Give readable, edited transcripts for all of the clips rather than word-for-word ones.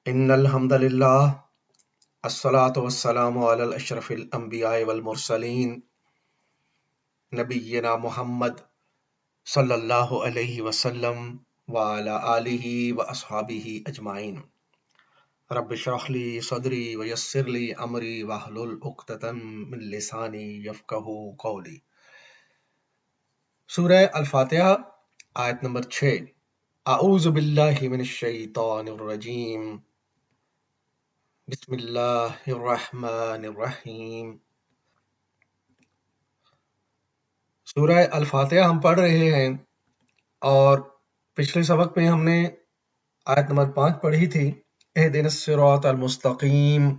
ان الحمد للہ الصلاۃ والسلام علی اشرف الانبیاء والمرسلین نبینا محمد صلی اللہ علیہ وسلم وعلی آلہ واصحابہ اجمعین۔ رب اشرح لی صدری ویسر لی امری واحلل عقدۃ من لسانی یفقہوا قولی۔ سورہ الفاتحہ آیت نمبر 6۔ اعوذ باللہ من الشیطان الرجیم، بسم اللہ الرحمن الرحیم۔ سورہ الفاتحہ ہم پڑھ رہے ہیں اور پچھلے سبق میں ہم نے آیت نمبر 5 پڑھی تھی، اہدنا الصراط المستقیم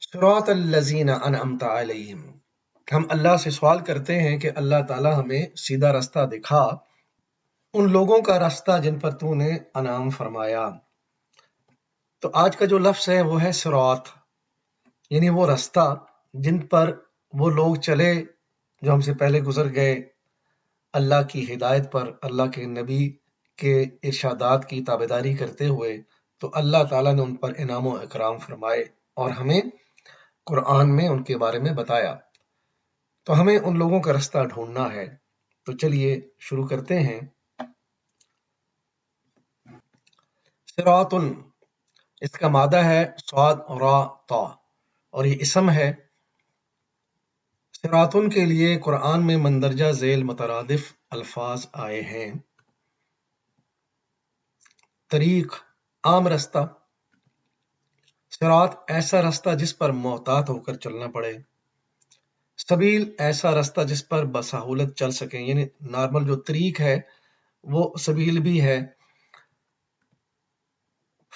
صراط الذین انعمت علیہم۔ ہم اللہ سے سوال کرتے ہیں کہ اللہ تعالی ہمیں سیدھا راستہ دکھا، ان لوگوں کا راستہ جن پر تو نے انعام فرمایا۔ تو آج کا جو لفظ ہے وہ ہے صراط، یعنی وہ راستہ جن پر وہ لوگ چلے جو ہم سے پہلے گزر گئے، اللہ کی ہدایت پر، اللہ کے نبی کے ارشادات کی تابعداری کرتے ہوئے، تو اللہ تعالیٰ نے ان پر انعام و اکرام فرمائے اور ہمیں قرآن میں ان کے بارے میں بتایا۔ تو ہمیں ان لوگوں کا راستہ ڈھونڈنا ہے۔ تو چلیے شروع کرتے ہیں۔ صراط، اس کا مادہ ہے صاد را طا، اور یہ اسم ہے۔ صراطن کے لیے قرآن میں مندرجہ ذیل مترادف الفاظ آئے ہیں۔ طریق، عام راستہ۔ صراط، ایسا راستہ جس پر محتاط ہو کر چلنا پڑے۔ سبیل، ایسا راستہ جس پر بسہولت چل سکیں، یعنی نارمل جو طریق ہے وہ سبیل بھی ہے۔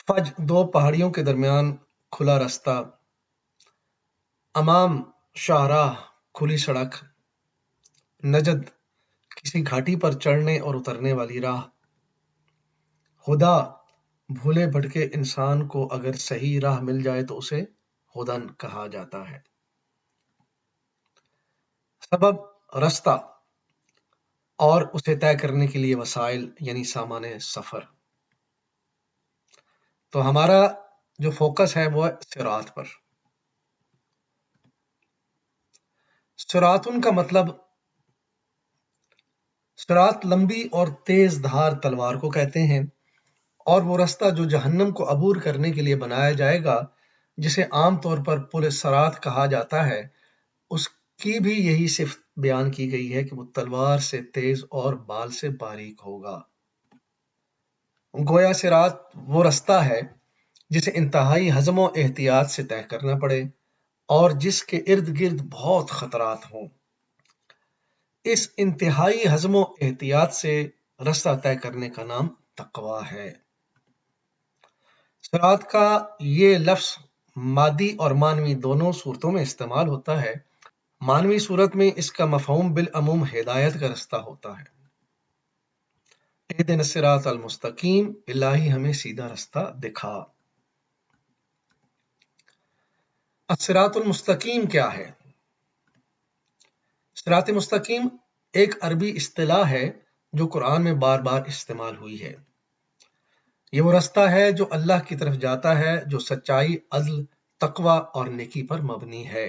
فج، دو پہاڑیوں کے درمیان کھلا راستہ۔ امام، شاہراہ، کھلی سڑک۔ نجد، کسی گھاٹی پر چڑھنے اور اترنے والی راہ۔ ہدا، بھولے بھٹکے انسان کو اگر صحیح راہ مل جائے تو اسے ہدن کہا جاتا ہے۔ سبب، راستہ اور اسے طے کرنے کے لیے وسائل، یعنی سامان سفر۔ تو ہمارا جو فوکس ہے وہ صراط پر۔ صراطن کا مطلب، صراط لمبی اور تیز دھار تلوار کو کہتے ہیں، اور وہ راستہ جو جہنم کو عبور کرنے کے لیے بنایا جائے گا، جسے عام طور پر پل صراط کہا جاتا ہے، اس کی بھی یہی صفت بیان کی گئی ہے کہ وہ تلوار سے تیز اور بال سے باریک ہوگا۔ گویا صراط وہ راستہ ہے جسے انتہائی حزم و احتیاط سے طے کرنا پڑے اور جس کے ارد گرد بہت خطرات ہوں۔ اس انتہائی حزم و احتیاط سے راستہ طے کرنے کا نام تقویٰ ہے۔ صراط کا یہ لفظ مادی اور معنوی دونوں صورتوں میں استعمال ہوتا ہے۔ معنوی صورت میں اس کا مفہوم بالعموم ہدایت کا راستہ ہوتا ہے۔ اہدنا الصراط المستقیم، الہی ہمیں سیدھا راستہ دکھا۔ الصراط المستقیم کیا ہے؟ صراط مستقیم ایک عربی اصطلاح ہے جو قرآن میں بار بار استعمال ہوئی ہے۔ یہ وہ راستہ ہے جو اللہ کی طرف جاتا ہے، جو سچائی، عدل، تقوی اور نیکی پر مبنی ہے۔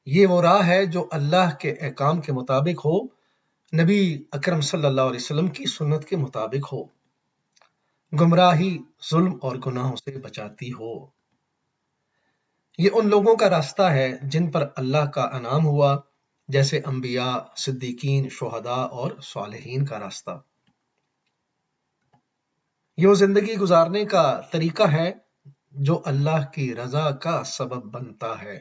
یہ وہ راہ ہے جو اللہ کے احکام کے مطابق ہو، نبی اکرم صلی اللہ علیہ وسلم کی سنت کے مطابق ہو، گمراہی، ظلم اور گناہوں سے بچاتی ہو۔ یہ ان لوگوں کا راستہ ہے جن پر اللہ کا انعام ہوا، جیسے انبیاء، صدیقین، شہداء اور صالحین کا راستہ۔ یہ وہ زندگی گزارنے کا طریقہ ہے جو اللہ کی رضا کا سبب بنتا ہے۔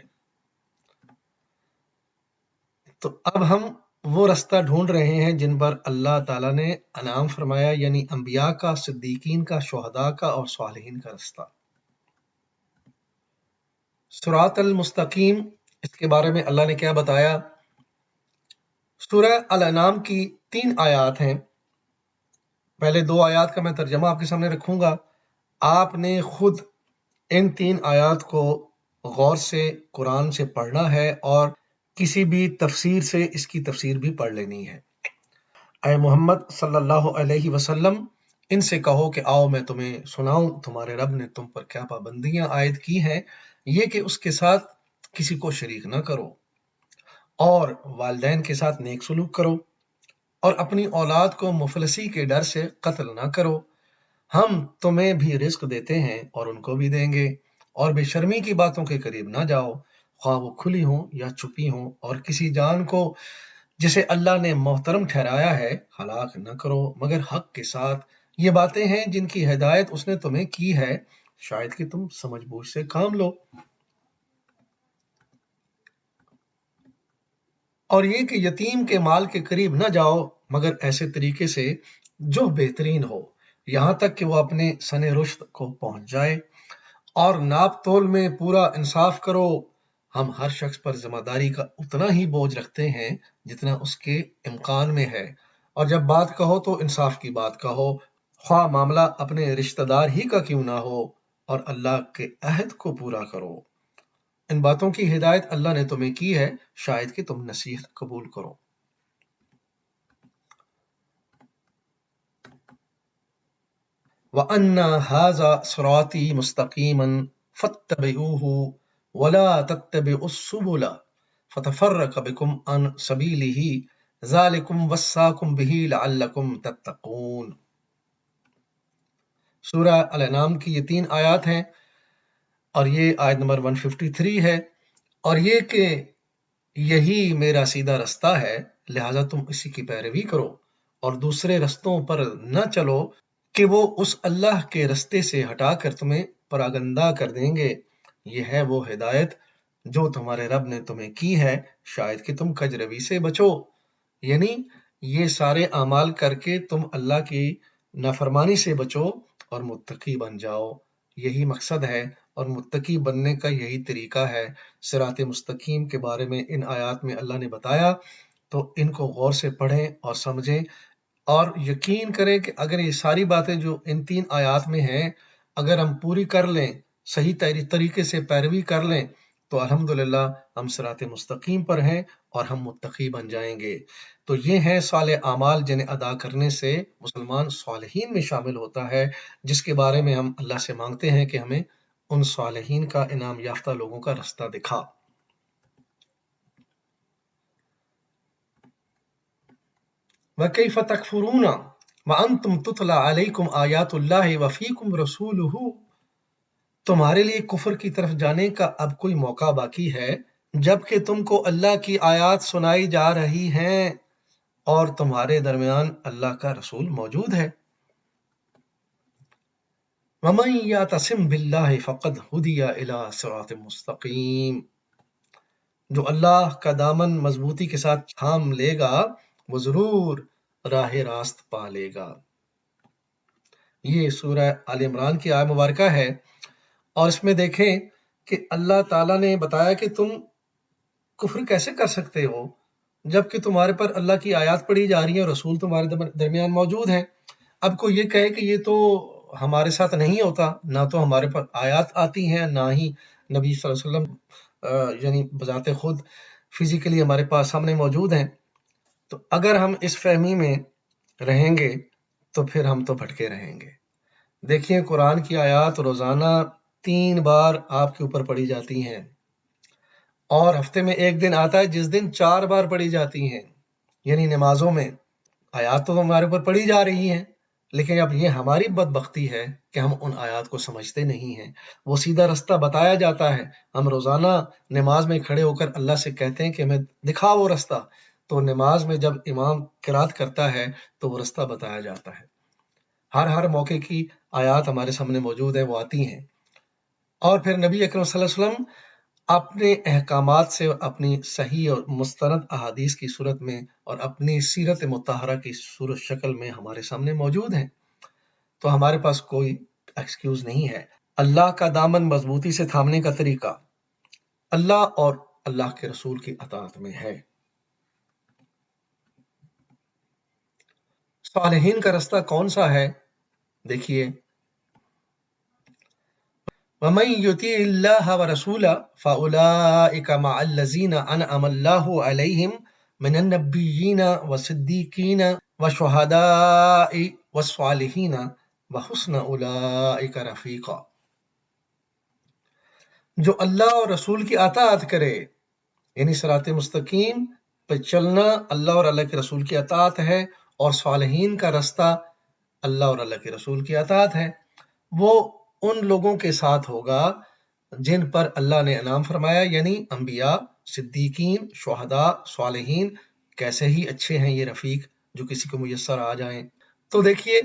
تو اب ہم وہ راستہ ڈھونڈ رہے ہیں جن پر اللہ تعالیٰ نے انعام فرمایا، یعنی انبیاء کا، صدیقین کا، شہداء کا اور صالحین کا راستہ۔ صراط المستقیم، اس کے بارے میں اللہ نے کیا بتایا؟ سورہ الانعام کی 3 آیات ہیں۔ پہلے 2 آیات کا میں ترجمہ آپ کے سامنے رکھوں گا۔ آپ نے خود ان 3 آیات کو غور سے قرآن سے پڑھنا ہے اور کسی بھی تفسیر سے اس کی تفسیر بھی پڑھ لینی ہے۔ اے محمد صلی اللہ علیہ وسلم، ان سے کہو کہ آؤ میں تمہیں سناؤں تمہارے رب نے تم پر کیا پابندیاں عائد کی ہیں، یہ کہ اس کے ساتھ کسی کو شریک نہ کرو، اور والدین کے ساتھ نیک سلوک کرو، اور اپنی اولاد کو مفلسی کے ڈر سے قتل نہ کرو، ہم تمہیں بھی رزق دیتے ہیں اور ان کو بھی دیں گے، اور بے شرمی کی باتوں کے قریب نہ جاؤ، خواہ وہ کھلی ہوں یا چھپی ہوں، اور کسی جان کو جسے اللہ نے محترم ٹھہرایا ہے ہلاک نہ کرو مگر حق کے ساتھ۔ یہ باتیں ہیں جن کی ہدایت اس نے تمہیں کی ہے، شاید کہ تم سمجھ بوجھ سے کام لو۔ اور یہ کہ یتیم کے مال کے قریب نہ جاؤ مگر ایسے طریقے سے جو بہترین ہو، یہاں تک کہ وہ اپنے سن رشد کو پہنچ جائے، اور ناپ تول میں پورا انصاف کرو۔ ہم ہر شخص پر ذمہ داری کا اتنا ہی بوجھ رکھتے ہیں جتنا اس کے امکان میں ہے، اور جب بات کہو تو انصاف کی بات کہو، خواہ معاملہ اپنے رشتہ دار ہی کا کیوں نہ ہو، اور اللہ کے عہد کو پورا کرو۔ ان باتوں کی ہدایت اللہ نے تمہیں کی ہے، شاید کہ تم نصیحت قبول کرو۔ وَأَنَّ هَذَا صِرَاطِي مُسْتَقِيمًا فَاتَّبِعُوهُ وَلَا تَتَّبِعُوا السُّبُلَ فَتَفَرَّقَ بِكُمْ عَنْ سَبِيلِهِ ذَلِكُمْ وَصَّاكُمْ بِهِ لَعَلَّكُمْ تَتَّقُونَ۔ سورہ الانعام کی یہ 3 آیات ہیں، اور یہ آیت نمبر 153 ہے، اور یہ کہ یہی میرا سیدھا رستہ ہے، لہٰذا تم اسی کی پیروی کرو، اور دوسرے رستوں پر نہ چلو کہ وہ اس اللہ کے رستے سے ہٹا کر تمہیں پراگندہ کر دیں گے۔ یہ ہے وہ ہدایت جو تمہارے رب نے تمہیں کی ہے، شاید کہ تم کج روی سے بچو، یعنی یہ سارے اعمال کر کے تم اللہ کی نافرمانی سے بچو اور متقی بن جاؤ، یہی مقصد ہے، اور متقی بننے کا یہی طریقہ ہے۔ صراط مستقیم کے بارے میں ان آیات میں اللہ نے بتایا، تو ان کو غور سے پڑھیں اور سمجھیں، اور یقین کریں کہ اگر یہ ساری باتیں جو ان 3 آیات میں ہیں اگر ہم پوری کر لیں، صحیح طریقے سے پیروی کر لیں، تو الحمدللہ ہم صراط مستقیم پر ہیں اور ہم متقی بن جائیں گے۔ تو یہ ہیں صالح اعمال جنہیں ادا کرنے سے مسلمان صالحین میں شامل ہوتا ہے، جس کے بارے میں ہم اللہ سے مانگتے ہیں کہ ہمیں ان صالحین کا انعام یافتہ لوگوں کا رستہ دکھا۔ وَكَيْفَ تَكْفُرُونَ وَأَنْتُمْ تُتْلَى عَلَيْكُمْ آيَاتُ اللَّهِ وَفِيكُمْ رَسُولُهُ۔ تمہارے لیے کفر کی طرف جانے کا اب کوئی موقع باقی ہے جبکہ تم کو اللہ کی آیات سنائی جا رہی ہیں اور تمہارے درمیان اللہ کا رسول موجود ہے۔ وَمَن يَعْتَصِم بِاللَّهِ فَقَدْ هُدِيَ إِلَىٰ صِرَاطٍ مُّسْتَقِيمٍ۔ جو اللہ کا دامن مضبوطی کے ساتھ تھام لے گا وہ ضرور راہ راست پا لے گا۔ یہ سورہ آل عمران کی آیت مبارکہ ہے، اور اس میں دیکھیں کہ اللہ تعالیٰ نے بتایا کہ تم کفر کیسے کر سکتے ہو جبکہ تمہارے پر اللہ کی آیات پڑھی جا رہی ہیں اور رسول تمہارے درمیان موجود ہیں۔ اب کوئی یہ کہے کہ یہ تو ہمارے ساتھ نہیں ہوتا، نہ تو ہمارے پر آیات آتی ہیں، نہ ہی نبی صلی اللہ علیہ وسلم یعنی بذات خود فزیکلی ہمارے پاس سامنے موجود ہیں، تو اگر ہم اس فہمی میں رہیں گے تو پھر ہم تو بھٹکے رہیں گے۔ دیکھیے قرآن کی آیات روزانہ 3 بار آپ کے اوپر پڑھی جاتی ہیں، اور ہفتے میں ایک دن آتا ہے جس دن 4 بار پڑھی جاتی ہیں، یعنی نمازوں میں آیات تو ہمارے اوپر پڑھی جا رہی ہیں، لیکن اب یہ ہماری بدبختی ہے کہ ہم ان آیات کو سمجھتے نہیں ہیں۔ وہ سیدھا رستہ بتایا جاتا ہے، ہم روزانہ نماز میں کھڑے ہو کر اللہ سے کہتے ہیں کہ ہمیں دکھا وہ رستہ، تو نماز میں جب امام قرات کرتا ہے تو وہ رستہ بتایا جاتا ہے۔ ہر موقع کی آیات ہمارے سامنے موجود ہیں، وہ آتی ہیں، اور پھر نبی اکرم صلی اللہ علیہ وسلم اپنے احکامات سے اپنی صحیح اور مستند احادیث کی صورت میں اور اپنی سیرت مطہرہ کی صورت شکل میں ہمارے سامنے موجود ہیں، تو ہمارے پاس کوئی ایکسکیوز نہیں ہے۔ اللہ کا دامن مضبوطی سے تھامنے کا طریقہ اللہ اور اللہ کے رسول کی اطاعت میں ہے۔ صالحین کا رستہ کون سا ہے؟ دیکھیے، وَمَن يُطِعِ اللَّهَ وَرَسُولَهُ فَأُولَٰئِكَ مَعَ الَّذِينَ أَنْعَمَ اللَّهُ عَلَيْهِم مِّنَ النَّبِيِّينَ وَالصِّدِّيقِينَ وَالشُّهَدَاءِ وَالصَّالِحِينَ وحسن اولئک رفیقا، جو اللہ اور رسول کی اطاعت کرے، یعنی صراط مستقیم پہ چلنا اللہ اور اللہ کے رسول کی اطاعت ہے، اور صالحین کا رستہ اللہ اور اللہ کے رسول کی اطاعت ہے، وہ ان لوگوں کے ساتھ ہوگا جن پر اللہ نے انعام فرمایا، یعنی انبیاء، صدیقین، شہداء، صالحین۔ کیسے ہی اچھے ہیں یہ رفیق جو کسی کو میسر آ جائیں۔ تو دیکھیے،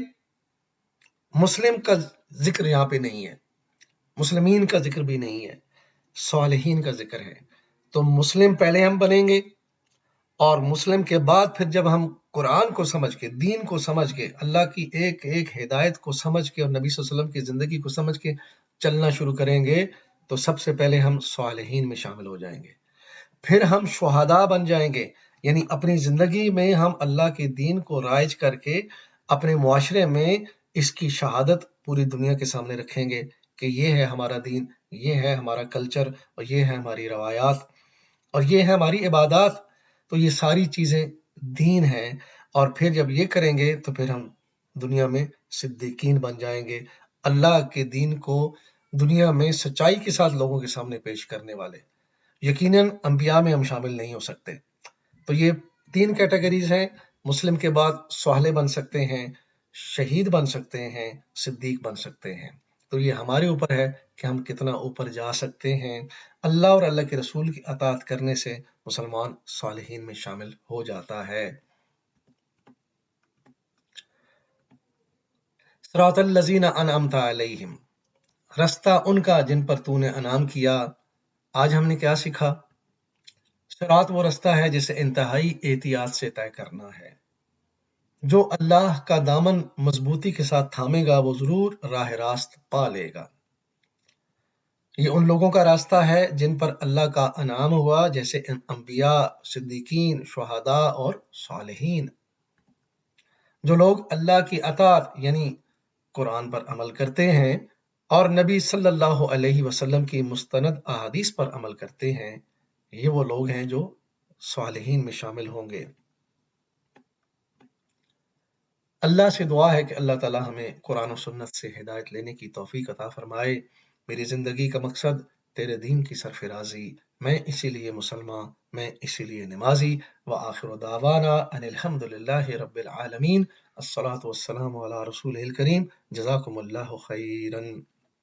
مسلم کا ذکر یہاں پہ نہیں ہے، مسلمین کا ذکر بھی نہیں ہے، صالحین کا ذکر ہے۔ تو مسلم پہلے ہم بنیں گے، اور مسلم کے بعد پھر جب ہم قرآن کو سمجھ کے، دین کو سمجھ کے، اللہ کی ایک ایک ہدایت کو سمجھ کے اور نبی صلی اللہ علیہ وسلم کی زندگی کو سمجھ کے چلنا شروع کریں گے، تو سب سے پہلے ہم صالحین میں شامل ہو جائیں گے، پھر ہم شہداء بن جائیں گے، یعنی اپنی زندگی میں ہم اللہ کے دین کو رائج کر کے اپنے معاشرے میں اس کی شہادت پوری دنیا کے سامنے رکھیں گے کہ یہ ہے ہمارا دین، یہ ہے ہمارا کلچر، اور یہ ہے ہماری روایات، اور یہ ہے ہماری عبادات۔ تو یہ ساری چیزیں دین ہیں، اور پھر جب یہ کریں گے تو پھر ہم دنیا میں صدیقین بن جائیں گے، اللہ کے دین کو دنیا میں سچائی کے ساتھ لوگوں کے سامنے پیش کرنے والے۔ یقیناً انبیاء میں ہم شامل نہیں ہو سکتے۔ تو یہ 3 کیٹیگریز ہیں، مسلم کے بعد صالح بن سکتے ہیں، شہید بن سکتے ہیں، صدیق بن سکتے ہیں۔ تو یہ ہمارے اوپر ہے کہ ہم کتنا اوپر جا سکتے ہیں۔ اللہ اور اللہ کے رسول کی اطاعت کرنے سے مسلمان صالحین میں شامل ہو جاتا ہے۔ صراط الذین انعمت علیہم، رستہ ان کا جن پر تو نے انعام کیا۔ آج ہم نے کیا سیکھا؟ صراط وہ رستہ ہے جسے انتہائی احتیاط سے طے کرنا ہے۔ جو اللہ کا دامن مضبوطی کے ساتھ تھامے گا وہ ضرور راہ راست پا لے گا۔ یہ ان لوگوں کا راستہ ہے جن پر اللہ کا انعام ہوا، جیسے انبیاء، صدیقین، شہداء اور صالحین۔ جو لوگ اللہ کی اطاعت یعنی قرآن پر عمل کرتے ہیں اور نبی صلی اللہ علیہ وسلم کی مستند احادیث پر عمل کرتے ہیں، یہ وہ لوگ ہیں جو صالحین میں شامل ہوں گے۔ اللہ سے دعا ہے کہ اللہ تعالی ہمیں قرآن و سنت سے ہدایت لینے کی توفیق عطا فرمائے۔ میری زندگی کا مقصد تیرے دین کی سرفرازی، میں اسی لیے مسلمان، میں اسی لیے نمازی۔ وآخر دعوانا ان الحمد للہ رب العالمین۔ الصلاۃ والسلام علی رسول الکریم۔ جزاکم اللہ خیرا۔